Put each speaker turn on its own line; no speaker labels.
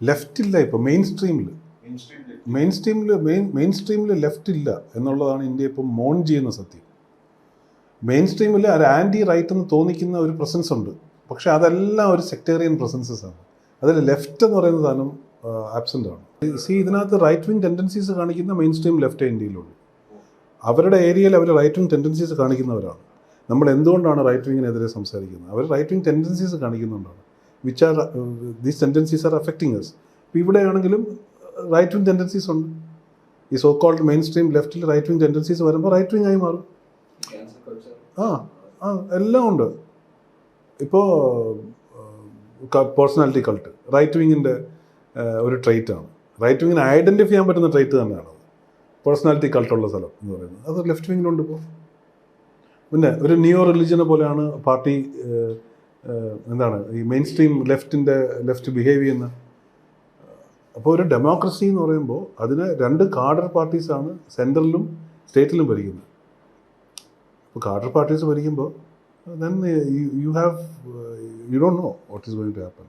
Left ഇല്ല ഇപ്പോൾ main സ്ട്രീമിൽ left ഇല്ല എന്നുള്ളതാണ് ഇന്ത്യ ഇപ്പം മോൺ ചെയ്യുന്ന സത്യം. മെയിൻ സ്ട്രീമിൽ ഒരു ആൻറ്റി റൈറ്റ് എന്ന് തോന്നിക്കുന്ന ഒരു പ്രസൻസ് ഉണ്ട്, പക്ഷെ അതെല്ലാം ഒരു സെക്ടേറിയൻ പ്രസൻസസ് ആണ്. അതിൽ ലെഫ്റ്റ് എന്ന് പറയുന്ന സാധനം ആബ്സെൻ്റ് ആണ്. ഇതിനകത്ത് റൈറ്റ് വിങ് ടെൻഡൻസീസ് കാണിക്കുന്ന മെയിൻ സ്ട്രീം ലെഫ്റ്റ് ഇന്ത്യയിലുള്ളൂ. അവരുടെ ഏരിയയിൽ അവർ റൈറ്റ് വിങ് ടെൻഡൻസീസ് കാണിക്കുന്നവരാണ്. നമ്മൾ എന്തുകൊണ്ടാണ് റൈറ്റ് വിങ്ങിനെതിരെ സംസാരിക്കുന്നത്? അവർ റൈറ്റ് വിങ് ടെൻഡൻസീസ് കാണിക്കുന്നുണ്ടാണ്, which are these tendencies are affecting us. ഇപ്പോൾ ഇവിടെയാണെങ്കിലും റൈറ്റ് വിങ് ടെൻഡൻസീസ് ഉണ്ട്. ഈ സോ കോൾഡ് മെയിൻ സ്ട്രീം ലെഫ്റ്റിൽ റൈറ്റ് വിങ് ടെൻഡൻസീസ് വരുമ്പോൾ റൈറ്റ് വിങ് ആയി മാറും. എല്ലാം ഉണ്ട്. ഇപ്പോൾ പേഴ്സണാലിറ്റി കൾട്ട് റൈറ്റ് വിങ്ങിൻ്റെ ഒരു ട്രൈറ്റ് ആണ്. റൈറ്റ് വിങ്ങിനെ ഐഡൻറ്റിഫൈ ചെയ്യാൻ പറ്റുന്ന ട്രൈറ്റ് തന്നെയാണ് പേഴ്സണാലിറ്റി കൾട്ടുള്ള സ്ഥലം എന്ന് പറയുന്നത്. അത് ലെഫ്റ്റ് വിങ്ങിലുണ്ട്. ഇപ്പോൾ പിന്നെ ഒരു നിയോ റിലിജനെ പോലെയാണ് പാർട്ടി എന്താണ് ഈ മെയിൻ സ്ട്രീം ലെഫ്റ്റ് ബിഹേവ് ചെയ്യുന്ന. അപ്പോൾ ഒരു ഡെമോക്രസി എന്ന് പറയുമ്പോൾ അതിന് രണ്ട് കാഡർ പാർട്ടീസാണ് സെൻട്രലിലും സ്റ്റേറ്റിലും ഭരിക്കുന്നത്. ഇപ്പോൾ കാഡർ പാർട്ടീസ് ഭരിക്കുമ്പോൾ then you don't know what is going to happen.